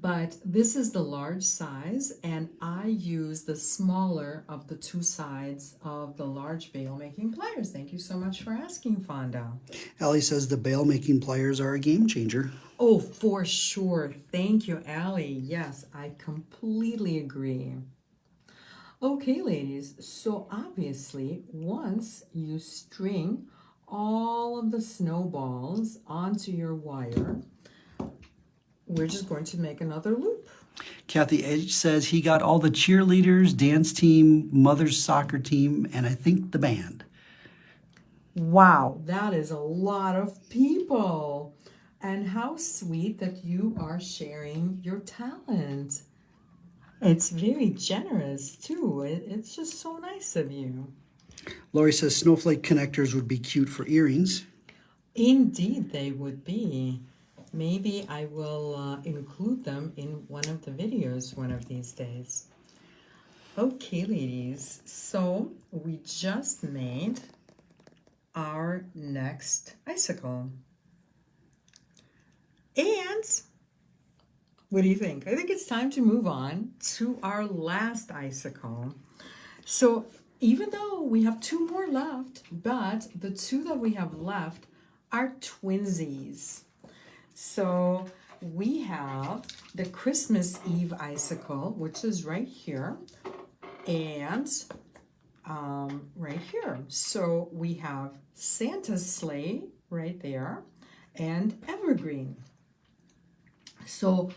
But this is the large size, and I use the smaller of the two sides of the large bail making pliers. Thank you so much for asking, Fonda. Allie says the bail making pliers are a game changer. Oh, for sure. Thank you, Allie. Yes, I completely agree. Okay, ladies, so obviously once you string all of the snowballs onto your wire, we're just going to make another loop. Kathy Edge says he got all the cheerleaders, dance team, mother's soccer team, and I think the band. Wow, that is a lot of people. And how sweet that you are sharing your talent. It's very generous too. It's just so nice of you. Lori says snowflake connectors would be cute for earrings. Indeed, they would be. Maybe I will include them in one of the videos one of these days. Okay, ladies, so we just made our next icicle. And what do you think? I think it's time to move on to our last icicle. So even though we have two more left, but the two that we have left are twinsies. So we have the Christmas Eve icicle, which is right here, and right here. So we have Santa's sleigh right there and Evergreen. So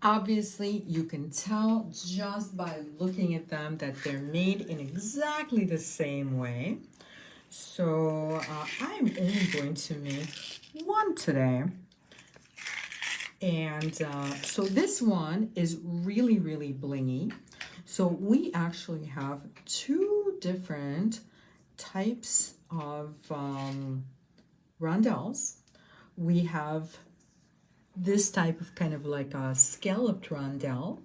obviously you can tell just by looking at them that they're made in exactly the same way. So I'm only going to make one today. And so this one is really, really blingy. So we actually have two different types of rondelles. We have this type of kind of like a scalloped rondelle,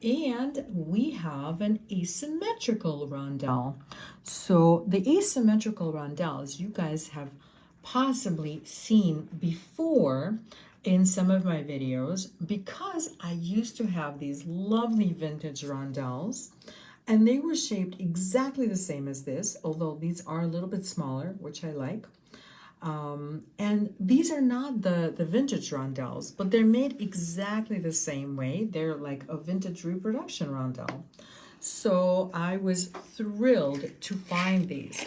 and we have an asymmetrical rondelle. So the asymmetrical rondelles you guys have possibly seen before in some of my videos, because I used to have these lovely vintage rondelles and they were shaped exactly the same as this, although these are a little bit smaller, which I like. And these are not the vintage rondelles, but they're made exactly the same way. They're like a vintage reproduction rondelle. So I was thrilled to find these.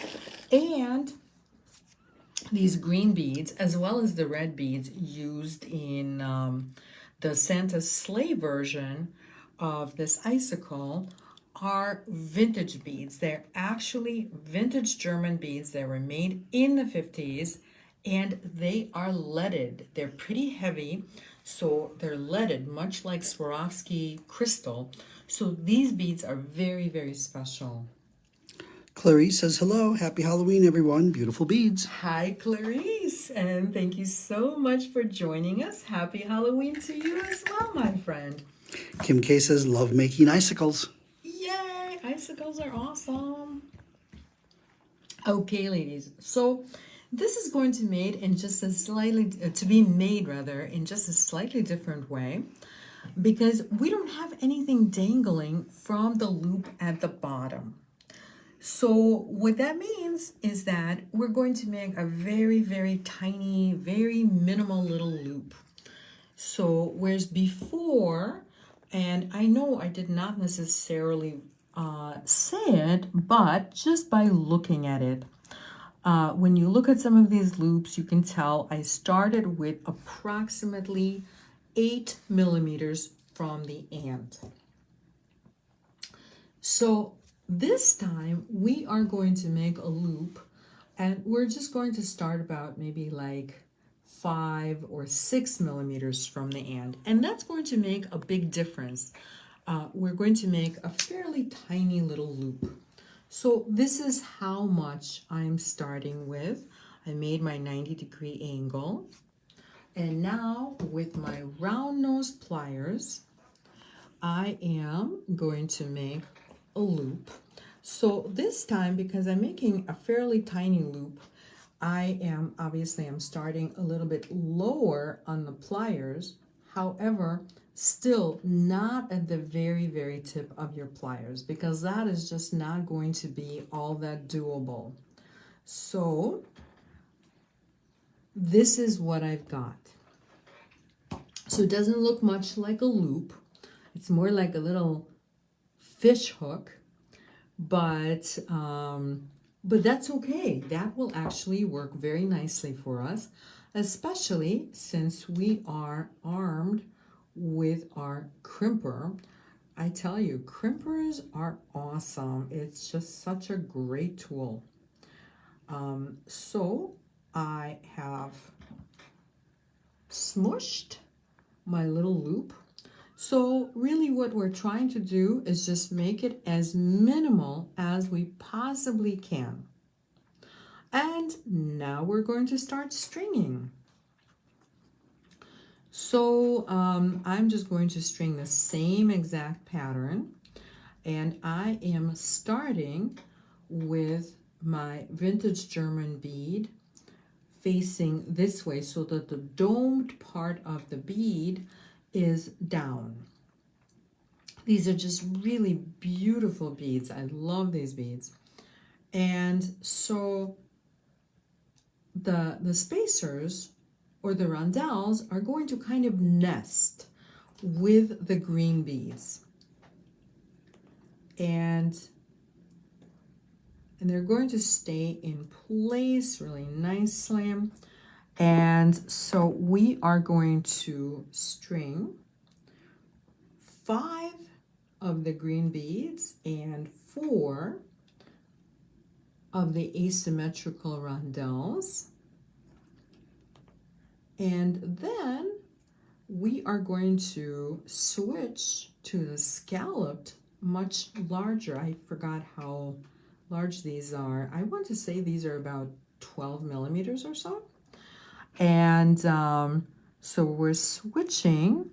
And these green beads, as well as the red beads used in the Santa sleigh version of this icicle, are vintage beads. They're actually vintage German beads. They were made in the 50s and they are leaded. They're pretty heavy, so they're leaded, much like Swarovski crystal. So these beads are very, very special. Clarice says, hello, happy Halloween, everyone. Beautiful beads. Hi, Clarice, and thank you so much for joining us. Happy Halloween to you as well, my friend. Kim K says, love making icicles. Yay! Icicles are awesome. Okay, ladies. So this is going to made in just a slightly to be made rather in just a slightly different way, because we don't have anything dangling from the loop at the bottom. So what that means is that we're going to make a very, very tiny, very minimal little loop. So whereas before, and I know I did not necessarily say it, but just by looking at it, when you look at some of these loops, you can tell I started with approximately 8 millimeters from the end. So this time we are going to make a loop, and we're just going to start about maybe like 5 or 6 millimeters from the end, and that's going to make a big difference. We're going to make a fairly tiny little loop. So this is how much I'm starting with. I made my 90-degree angle, and now with my round nose pliers, I am going to make a loop. So this time, because I'm making a fairly tiny loop, I'm starting a little bit lower on the pliers. However, still not at the very, very tip of your pliers, because that is just not going to be all that doable. So this is what I've got. So it doesn't look much like a loop. It's more like a little fish hook, but that's okay. That will actually work very nicely for us, especially since we are armed with our crimper. I tell you, crimpers are awesome. It's just such a great tool. So I have smushed my little loop. So really what we're trying to do is just make it as minimal as we possibly can. And now we're going to start stringing. So I'm just going to string the same exact pattern, and I am starting with my vintage German bead facing this way so that the domed part of the bead is down. These are just really beautiful beads. I love these beads. And so the spacers or the rondelles are going to kind of nest with the green beads. And they're going to stay in place really nicely. And so we are going to string 5 of the green beads and 4 of the asymmetrical rondelles. And then we are going to switch to the scalloped, much larger. I forgot how large these are. I want to say these are about 12 millimeters or so. And so we're switching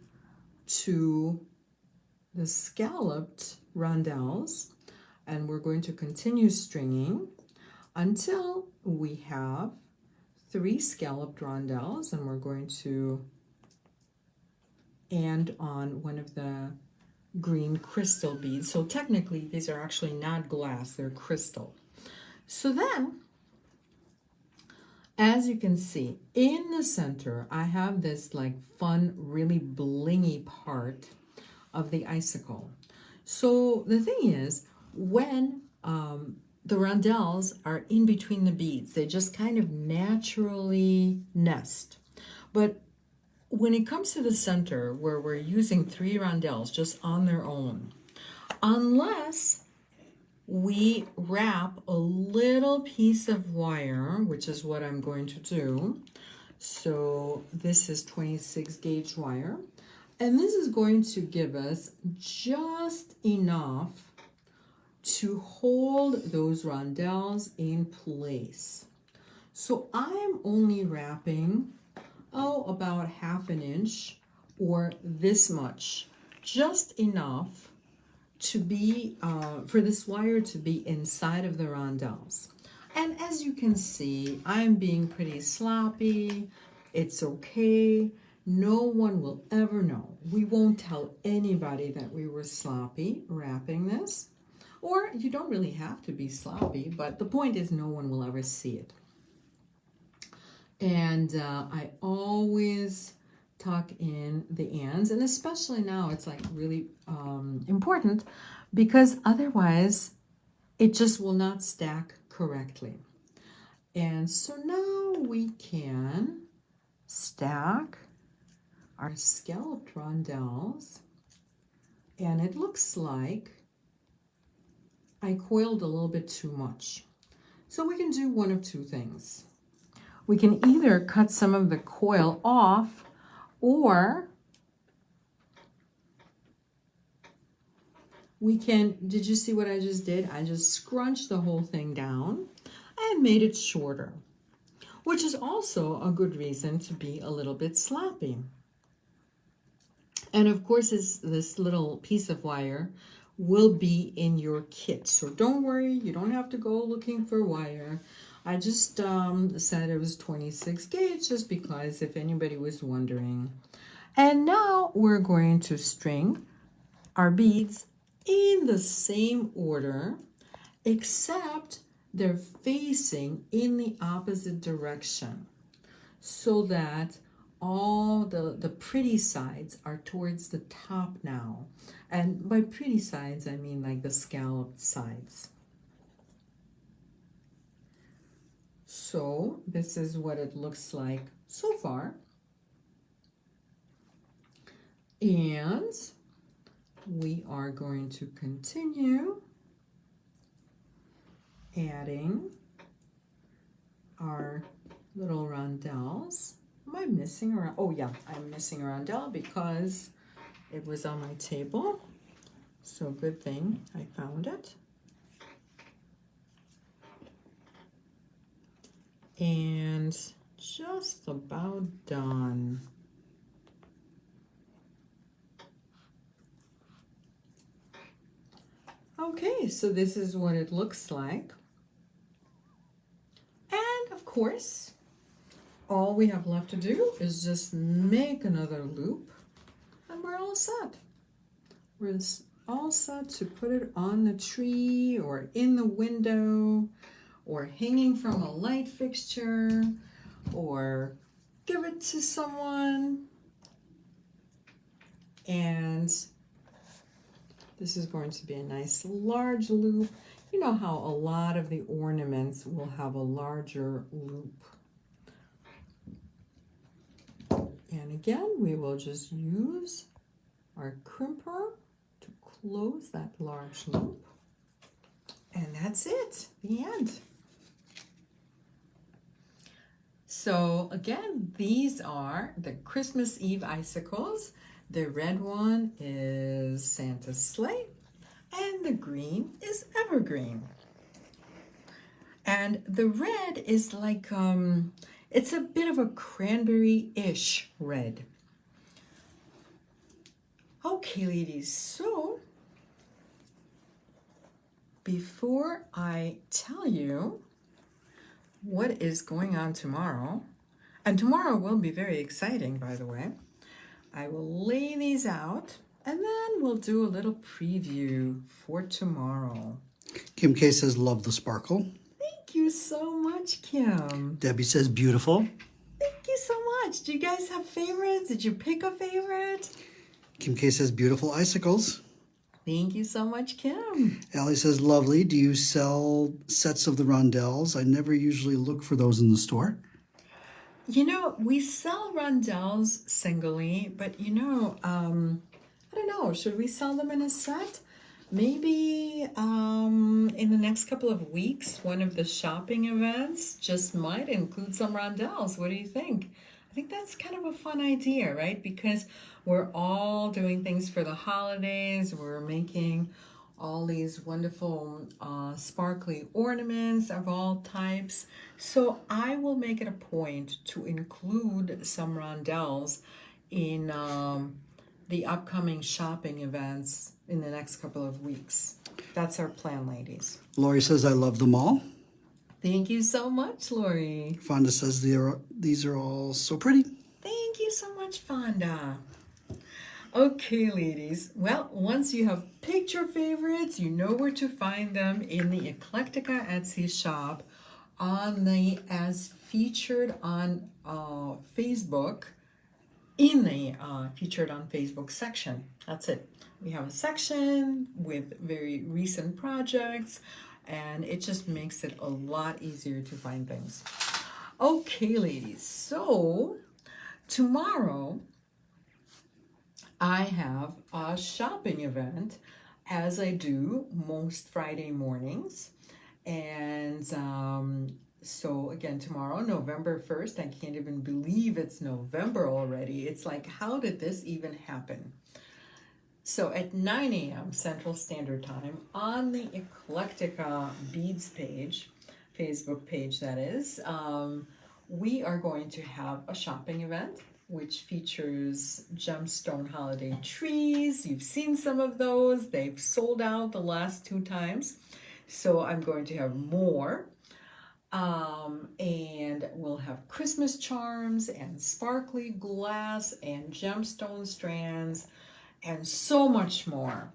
to the scalloped rondelles, and we're going to continue stringing until we have 3 scalloped rondelles, and we're going to end on one of the green crystal beads. So technically these are actually not glass, they're crystal. So then, as you can see, in the center, I have this like fun, really blingy part of the icicle. So the thing is, when the rondelles are in between the beads, they just kind of naturally nest. But when it comes to the center, where we're using 3 rondelles just on their own, unless we wrap a little piece of wire, which is what I'm going to do. So this is 26 gauge wire, and this is going to give us just enough to hold those rondelles in place. So I'm only wrapping, about 1/2 inch or this much, just enough to be, for this wire to be inside of the rondelles. And as you can see, I'm being pretty sloppy. It's okay. No one will ever know. We won't tell anybody that we were sloppy wrapping this. Or you don't really have to be sloppy, but the point is no one will ever see it. And I always tuck in the ends, and especially now it's like really important, because otherwise it just will not stack correctly. And so now we can stack our scalloped rondelles, and it looks like I coiled a little bit too much. So we can do one of 2 things. We can either cut some of the coil off, or we can, did you see what I just did? I just scrunched the whole thing down and made it shorter, which is also a good reason to be a little bit sloppy. And of course, this little piece of wire will be in your kit. So don't worry, you don't have to go looking for wire. I just said it was 26 gauge just because if anybody was wondering. And now we're going to string our beads in the same order, except they're facing in the opposite direction, so that all the pretty sides are towards the top now. And by pretty sides, I mean like the scalloped sides. So this is what it looks like so far. And we are going to continue adding our little rondelles. Am I missing around? Oh yeah, I'm missing a rondelle because it was on my table. So good thing I found it. And just about done. Okay, so this is what it looks like. And of course, all we have left to do is just make another loop and we're all set. We're all set to put it on the tree or in the window or hanging from a light fixture or give it to someone. And this is going to be a nice large loop. You know how a lot of the ornaments will have a larger loop. And again, we will just use our crimper to close that large loop. And that's it, the end. So again, these are the Christmas Eve icicles. The red one is Santa's sleigh, and the green is Evergreen. And the red is like, it's a bit of a cranberry-ish red. Okay, ladies, so before I tell you what is going on tomorrow, and tomorrow will be very exciting, by the way, I will lay these out and then we'll do a little preview for tomorrow. Kim K says, love the sparkle. Thank you so much, Kim. Debbie says, beautiful. Thank you so much. Do you guys have favorites? Did you pick a favorite? Kim K says, beautiful icicles. Thank you so much, Kim. Allie says, lovely. Do you sell sets of the rondelles? I never usually look for those in the store. You know, we sell rondelles singly, but you know, I don't know, should we sell them in a set? Maybe in the next couple of weeks, one of the shopping events just might include some rondelles. What do you think? I think that's kind of a fun idea, right? Because we're all doing things for the holidays. We're making all these wonderful sparkly ornaments of all types. So I will make it a point to include some rondelles in the upcoming shopping events in the next couple of weeks. That's our plan, ladies. Lori says, I love them all. Thank you so much, Lori. Fonda says, these are all so pretty. Thank you so much, Fonda. Okay, ladies. Well, once you have picked your favorites, you know where to find them in the Eclectica Etsy shop on the As Featured on Facebook, in the Featured on Facebook section. That's it. We have a section with very recent projects, and it just makes it a lot easier to find things. Okay, ladies. So tomorrow, I have a shopping event, as I do most Friday mornings. And so again, tomorrow, November 1st, I can't even believe it's November already. It's like, how did this even happen? So at 9 a.m. Central Standard Time on the Eclectica Beads page, Facebook page that is, we are going to have a shopping event which features gemstone holiday trees. You've seen some of those. They've sold out the last 2 times. So I'm going to have more. And we'll have Christmas charms and sparkly glass and gemstone strands and so much more.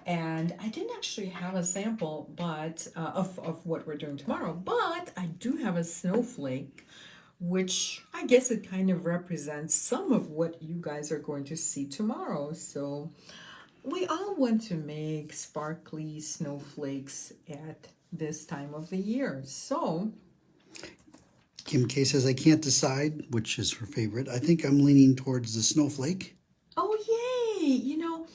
And I didn't actually have a sample but of what we're doing tomorrow, but I do have a snowflake, which I guess it kind of represents some of what you guys are going to see tomorrow. So we all want to make sparkly snowflakes at this time of the year. So Kim K says, I can't decide which is her favorite. I think I'm leaning towards the snowflake. oh yay, you know,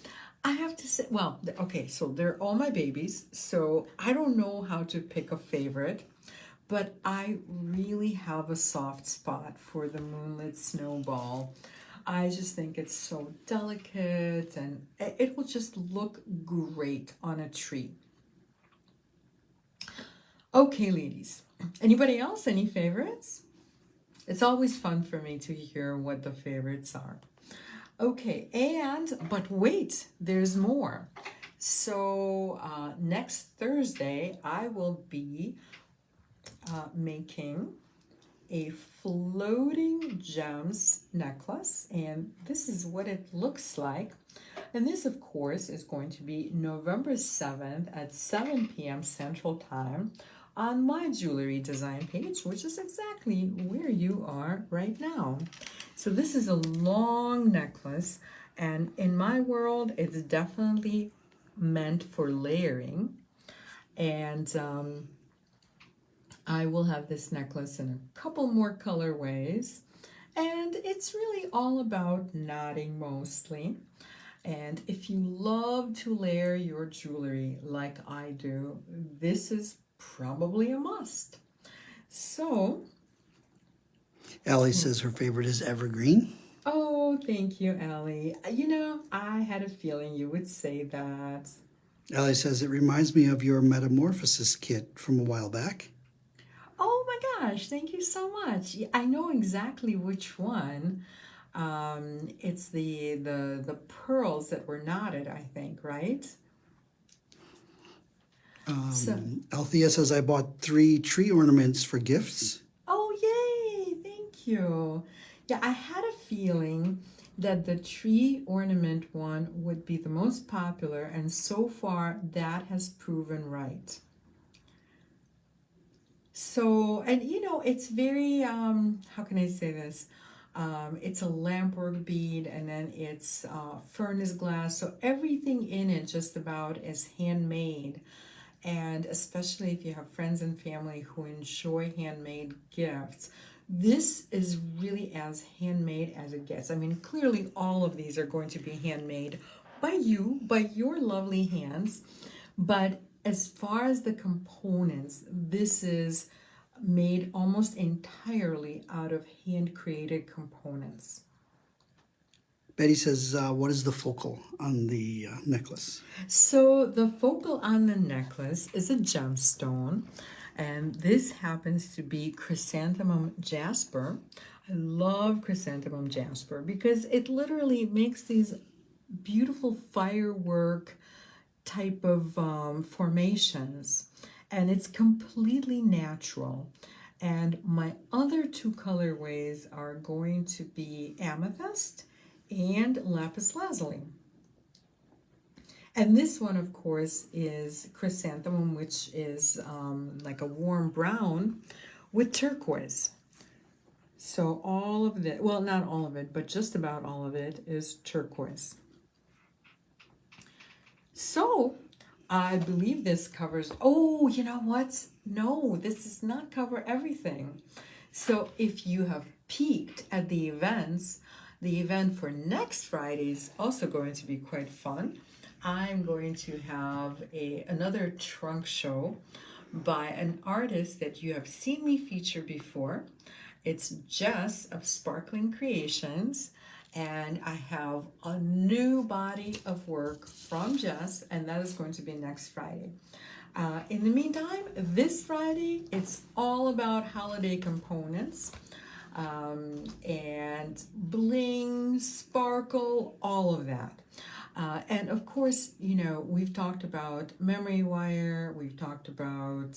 I have to say, well, okay, so they're all my babies, so I don't know how to pick a favorite. but I really have a soft spot for the Moonlit Snowball. I just think it's so delicate and it will just look great on a tree. Okay, ladies. Anybody else? Any favorites? It's always fun for me to hear what the favorites are. Okay, but wait, there's more. So next Thursday, I will be making a floating gems necklace, and this is what it looks like. And this, of course, is going to be November 7th at 7 p.m. Central Time on my jewelry design page, which is exactly where you are right now. So this is a long necklace, and in my world, it's definitely meant for layering. And I will have this necklace in a couple more colorways, and it's really all about knotting mostly. And if you love to layer your jewelry like I do, this is probably a must. So, Allie says her favorite is Evergreen. oh, thank you, Allie. You know, I had a feeling you would say that. Allie says it reminds me of your Metamorphosis kit from a while back. Oh my gosh, thank you so much. I know exactly which one. It's the pearls that were knotted, I think, right? Althea says I bought 3 tree ornaments for gifts. Oh, yay! Thank you. Yeah, I had a feeling that the tree ornament one would be the most popular, and so far that has proven right. So, and you know, it's very, how can I say this? It's a lampwork bead, and then it's furnace glass. So everything in it just about is handmade. And especially if you have friends and family who enjoy handmade gifts, this is really as handmade as it gets. I mean, clearly all of these are going to be handmade by you, by your lovely hands. But as far as the components, this is made almost entirely out of hand-created components. Betty says, what is the focal on the necklace? So the focal on the necklace is a gemstone, and this happens to be chrysanthemum jasper. I love chrysanthemum jasper because it literally makes these beautiful firework type of formations, and it's completely natural. And my other 2 colorways are going to be amethyst and lapis lazuli. And this one, of course, is chrysanthemum, which is like a warm brown with turquoise. So all of it, well, not all of it, but just about all of it is turquoise. So I believe this covers, oh, you know what? No, this does not cover everything. So if you have peeked at the events, the event for next Friday is also going to be quite fun. I'm going to have another trunk show by an artist that you have seen me feature before. It's Jess of Sparkling Creations, and I have a new body of work from Jess, and that is going to be next Friday. In the meantime, this Friday, it's all about holiday components. And bling, sparkle, all of that. And of course, you know, we've talked about memory wire, we've talked about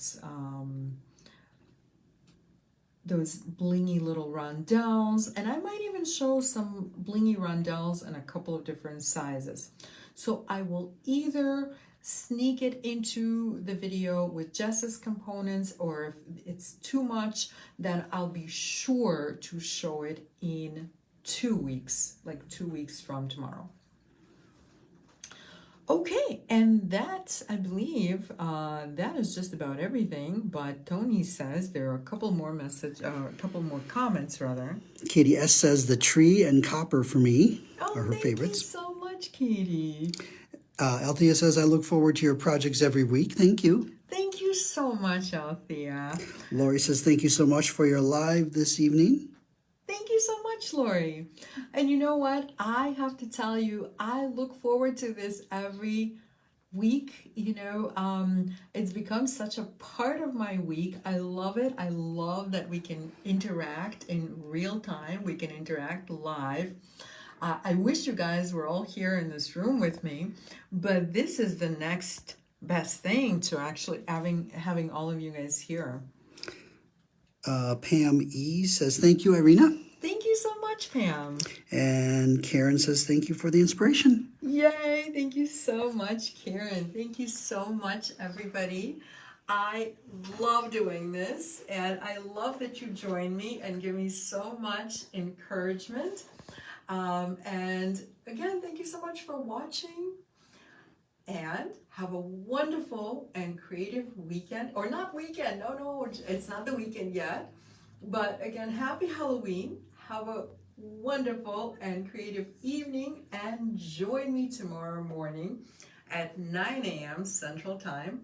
those blingy little rondelles, and I might even show some blingy rondelles in a couple of different sizes. So I will either sneak it into the video with Jess's components, or if it's too much, then I'll be sure to show it in 2 weeks, like 2 weeks from tomorrow. Okay, and that, I believe, that is just about everything. But Tony says there are a couple more comments rather. Katie S says the tree and copper for me are her favorites. Thank you so much, Katie. Althea says I look forward to your projects every week. Thank you. Thank you you so much, Althea. Lori says, thank you so much for your live this evening. Thank you so much, Lori. And you know what? I have to tell you, I look forward to this every week. It's become such a part of my week. I love it. I love that we can interact in real time. We can interact live. I wish you guys were all here in this room with me, but this is the next best thing to actually having all of you guys here. Pam E says, thank you, Irina. Thank you so much, Pam. And Karen says, thank you for the inspiration. Yay! Thank you so much, Karen. Thank you so much, everybody. I love doing this, and I love that you join me and give me so much encouragement. And again, thank you so much for watching. And have a wonderful and creative weekend. Or not weekend, no, it's not the weekend yet. But again, happy Halloween. Have a wonderful and creative evening. And join me tomorrow morning at 9 a.m. Central Time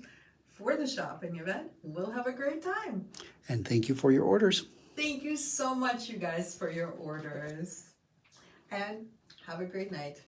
for the shopping event. We'll have a great time. And thank you for your orders. Thank you so much, you guys, for your orders. And have a great night.